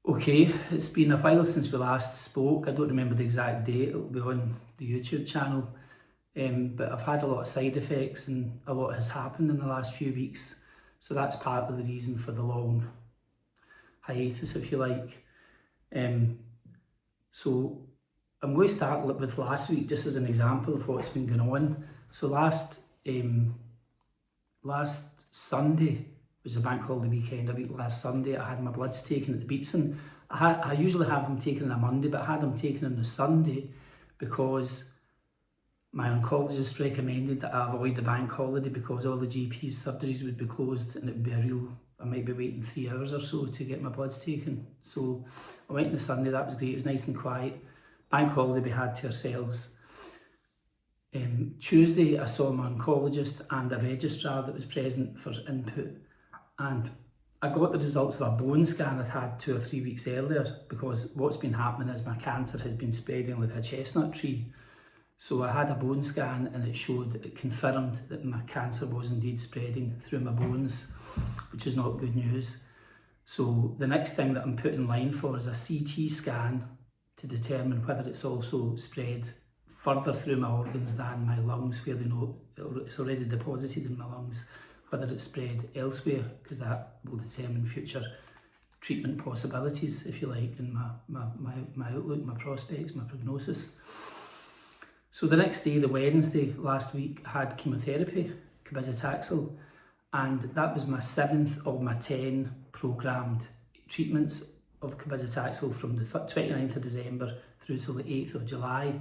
Okay, it's been a while since we last spoke. I don't remember the exact date. It'll be on the YouTube channel. But I've had a lot of side effects and a lot has happened in the last few weeks. So that's part of the reason for the long hiatus, if you like. So I'm going to start with last week, just as an example of what's been going on. So last Sunday was a bank holiday weekend. A week last Sunday, I had my bloods taken at the Beatson. I usually have them taken on a Monday, but I had them taken on a Sunday because my oncologist recommended that I avoid the bank holiday because all the GP's surgeries would be closed and it would be I might be waiting 3 hours or so to get my bloods taken. So I went on the Sunday, that was great, it was nice and quiet. Bank holiday we had to ourselves. Tuesday I saw my oncologist and a registrar that was present for input, and I got the results of a bone scan I'd had 2 or 3 weeks earlier, because what's been happening is my cancer has been spreading like a chestnut tree. So I had a bone scan and it confirmed that my cancer was indeed spreading through my bones, which is not good news. So the next thing that I'm put in line for is a CT scan to determine whether it's also spread further through my organs than my lungs, where they know it's already deposited in my lungs, whether it's spread elsewhere, because that will determine future treatment possibilities, if you like, and my outlook, my prospects, my prognosis. So the next day, the Wednesday last week, I had chemotherapy, cabazitaxel, and that was my 7th of my 10 programmed treatments of cabazitaxel from the 29th of December through till the 8th of July.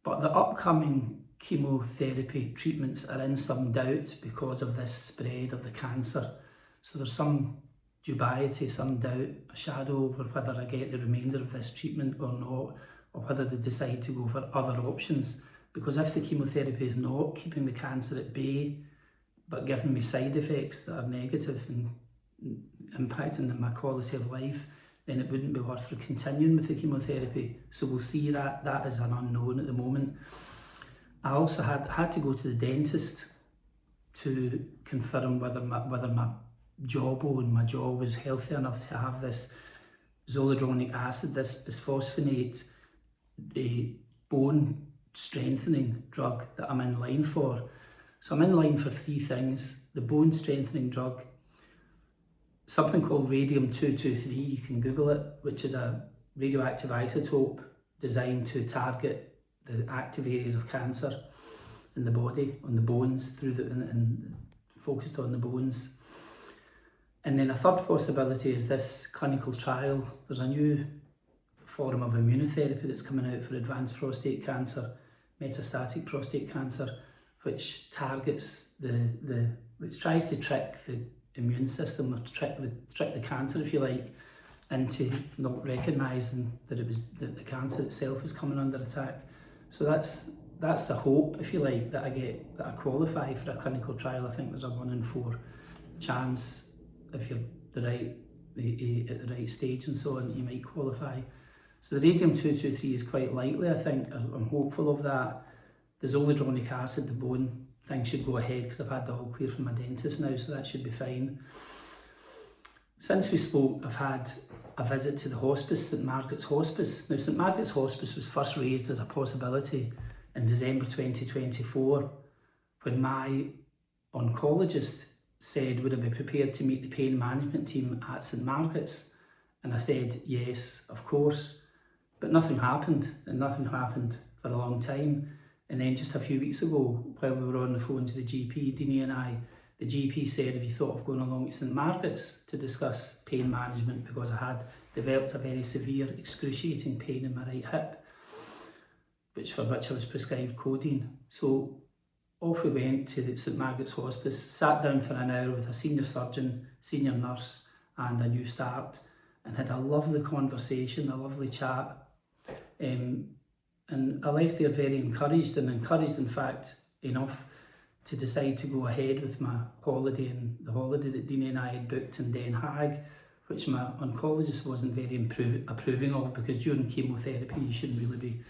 But the upcoming chemotherapy treatments are in some doubt because of this spread of the cancer. So there's some dubiety, some doubt, a shadow over whether I get the remainder of this treatment or not, or whether they decide to go for other options. Because if the chemotherapy is not keeping the cancer at bay, but giving me side effects that are negative and impacting my quality of life, then it wouldn't be worth continuing with the chemotherapy. So we'll see that is an unknown at the moment. I also had to go to the dentist to confirm whether my jawbone, my jaw was healthy enough to have this zoledronic acid, this bisphosphonate, a bone strengthening drug that I'm in line for. So I'm in line for 3 things: the bone strengthening drug, something called radium-223, you can Google it, which is a radioactive isotope designed to target the active areas of cancer in the body, on the bones, and focused on the bones. And then a third possibility is this clinical trial. There's a new form of immunotherapy that's coming out for advanced prostate cancer, metastatic prostate cancer, which targets which tries to trick the immune system, or trick the cancer, if you like, into not recognising that the cancer itself is coming under attack. So that's a hope, if you like, that I qualify for a clinical trial. I think there's a 1 in 4 chance, if you're at the right stage and so on, that you might qualify. So the radium-223 is quite likely, I think. I'm hopeful of that. The zoledronic acid, the bone thing, should go ahead because I've had the all clear from my dentist now, so that should be fine. Since we spoke, I've had a visit to the hospice, St Margaret's Hospice. Now, St Margaret's Hospice was first raised as a possibility in December 2024 when my oncologist said, would I be prepared to meet the pain management team at St Margaret's? And I said, yes, of course. But nothing happened, and nothing happened for a long time. And then just a few weeks ago, while we were on the phone to the GP, Deanie and I, the GP said, have you thought of going along to St Margaret's to discuss pain management, because I had developed a very severe excruciating pain in my right hip, for which I was prescribed codeine. So off we went to the St Margaret's Hospice, sat down for an hour with a senior surgeon, senior nurse and a new start, and had a lovely conversation, a lovely chat. And I left there very encouraged in fact enough to decide to go ahead with my holiday, and the holiday that Deanie and I had booked in Den Haag, which my oncologist wasn't very approving of, because during chemotherapy you shouldn't really be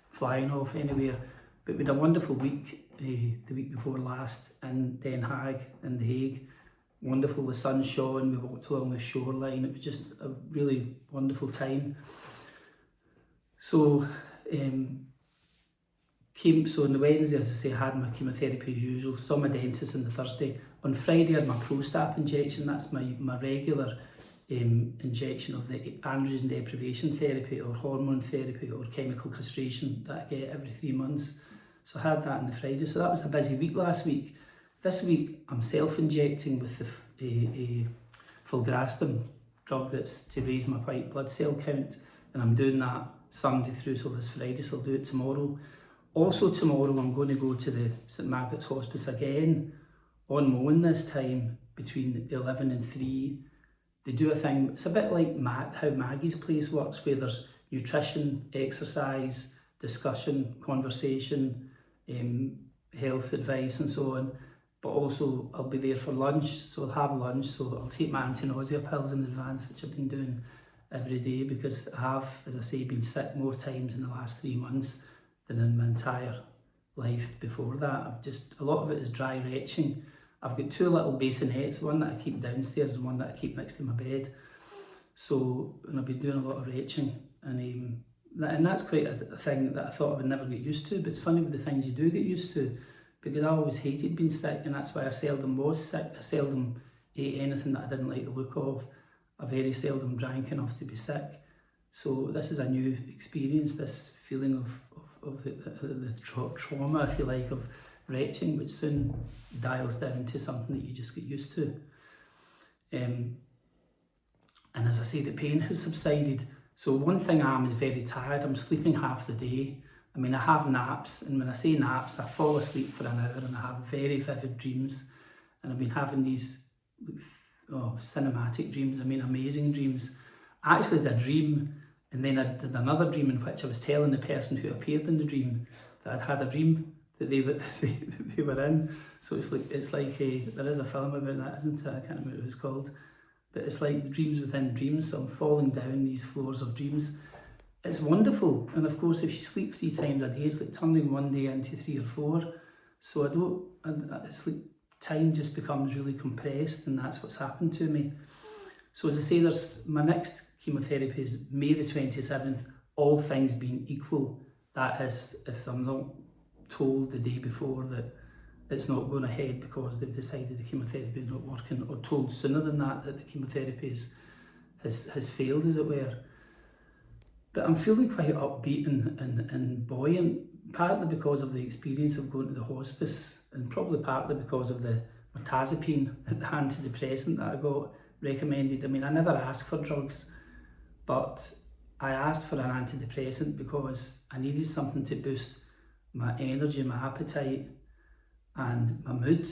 flying off anywhere. But we had a wonderful week, the week before last, in Den Haag, in The Hague, wonderful. The sun shone, we walked along the shoreline. It was just a really wonderful time. So so on the Wednesday, as I say, I had my chemotherapy as usual, saw my dentist on the Thursday. On Friday I had my Prostap injection. That's my regular injection of the androgen deprivation therapy or hormone therapy or chemical castration that I get every 3 months. So I had that on the Friday. So that was a busy week last week. This week I'm self-injecting with the filgrastim drug that's to raise my white blood cell count, and I'm doing that Sunday through till this Friday, so I'll do it tomorrow. Also tomorrow I'm going to go to the St Margaret's Hospice again on Moan this time between 11 and 3. They do a thing, it's a bit like how Maggie's place works, where there's nutrition, exercise, discussion, conversation, health advice and so on. But also I'll be there for lunch, so I'll have lunch, so I'll take my anti-nausea pills in advance, which I've been doing every day because I have, as I say, been sick more times in the last 3 months than in my entire life before that. A lot of it is dry retching. I've got 2 little bassinets, one that I keep downstairs and one that I keep next to my bed. So, and I've been doing a lot of retching, and that's quite a thing that I thought I would never get used to, but it's funny with the things you do get used to, because I always hated being sick, and that's why I seldom was sick. I seldom ate anything that I didn't like the look of. I very seldom drank enough to be sick. So this is a new experience, this feeling of the trauma, if you like, of retching, which soon dials down to something that you just get used to. And as I say, the pain has subsided. So one thing I am is very tired. I'm sleeping half the day. I mean, I have naps, and when I say naps, I fall asleep for an hour and I have very vivid dreams. And I've been having these cinematic dreams, I mean amazing dreams. I actually did a dream, and then I did another dream in which I was telling the person who appeared in the dream that I'd had a dream that they were in. So it's like there is a film about that, isn't it? I can't remember what it was called. But it's like dreams within dreams, so I'm falling down these floors of dreams. It's wonderful, and of course if you sleep 3 times a day, it's like turning one day into 3 or 4. So it's like time just becomes really compressed, and that's what's happened to me. So as I say, my next chemotherapy is May the 27th, all things being equal. That is, if I'm not told the day before that it's not going ahead because they've decided the chemotherapy is not working, or told sooner than that the chemotherapy has failed, as it were. But I'm feeling quite upbeat and buoyant, partly because of the experience of going to the hospice, and probably partly because of the mirtazapine, the antidepressant that I got recommended. I mean, I never asked for drugs, but I asked for an antidepressant because I needed something to boost my energy, my appetite, and my mood,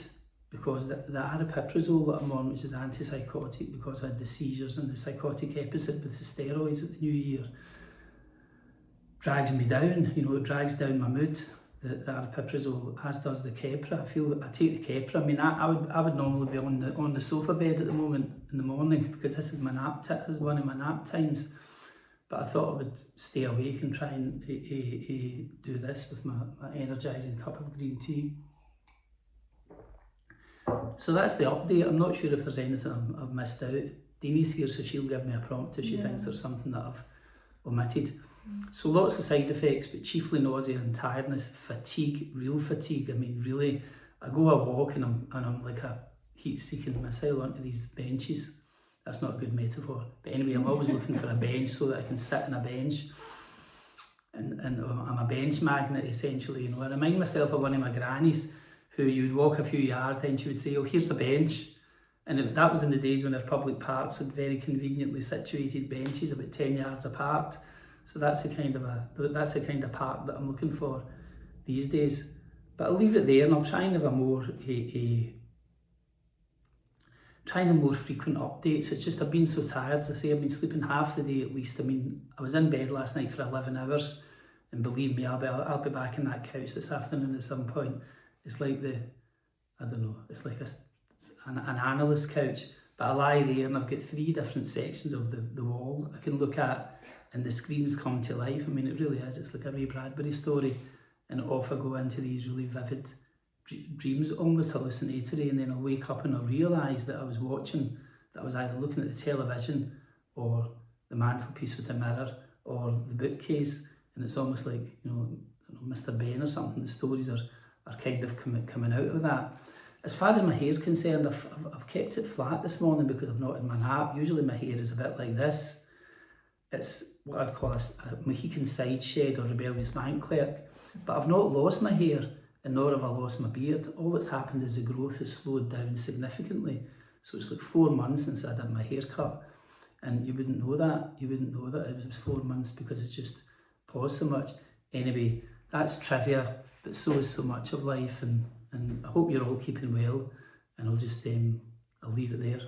because the aripiprazole that I'm on, which is antipsychotic because I had the seizures and the psychotic episode with the steroids at the New Year, drags me down. It drags down my mood, the aripiprazole, as does the Keppra. I take the Keppra. I mean, I would normally be on the sofa bed at the moment in the morning, because this is one of my nap times. But I thought I would stay awake and try and do this with my energising cup of green tea. So that's the update. I'm not sure if there's anything I've missed out. Deanie's here, so she'll give me a prompt if she thinks there's something that I've omitted. So lots of side effects, but chiefly nausea and tiredness, fatigue, real fatigue. I mean, really, I go a walk and I'm like a heat-seeking missile onto these benches. That's not a good metaphor. But anyway, I'm always looking for a bench so that I can sit on a bench. And I'm a bench magnet, essentially. I remind myself of one of my grannies, who you'd walk a few yards and she would say, "Oh, here's a bench." And that was in the days when our public parks had very conveniently situated benches about 10 yards apart. So that's the kind of park that I'm looking for these days. But I'll leave it there, and I'll try and have a more frequent updates. It's just I've been so tired. As I say, I've been sleeping half the day at least. I mean, I was in bed last night for 11 hours, and believe me, I'll be back on that couch this afternoon at some point. It's like it's like an analyst couch, but I lie there and I've got 3 different sections of the wall I can look at, and the screens come to life. I mean, it really is. It's like a Ray Bradbury story, and off I go into these really vivid dreams, almost hallucinatory, and then I'll wake up and I'll realise that I was watching, that I was either looking at the television or the mantelpiece with the mirror or the bookcase, and it's almost like, you know, Mr. Ben or something. The stories are kind of coming out of that. As far as my hair's concerned, I've kept it flat this morning because I've not had my nap. Usually my hair is a bit like this. It's what I'd call a Mohican side shed or rebellious bank clerk. But I've not lost my hair, and nor have I lost my beard. All that's happened is the growth has slowed down significantly. So it's like 4 months since I had my hair cut. And you wouldn't know that. You wouldn't know that it was 4 months because it's just paused so much. Anyway, that's trivia, but so is so much of life. And I hope you're all keeping well. And I'll just, I'll leave it there.